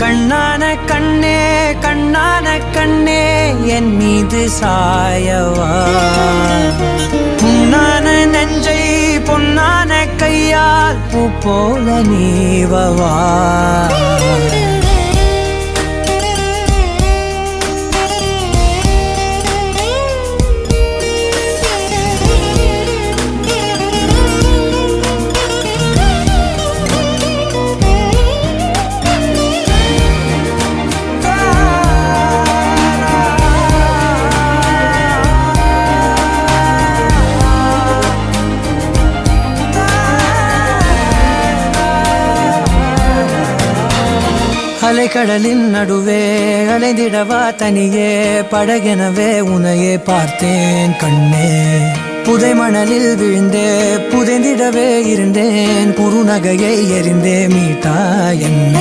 கண்ணான கண்ணே கண்ணான கண்ணே என் மீது சாயவா புண்ணான நெஞ்சை பொன்னான கையால் பூ போல நீவவா அலைக்கடலின் நடுவே அலைந்திடவா தனியே படகெனவே உனையே பார்த்தேன் கண்ணே புதை மணலில் விழுந்தே புதைந்திடவே இருந்தேன் குறுநகையை எறிந்தே மீட்டா என்னை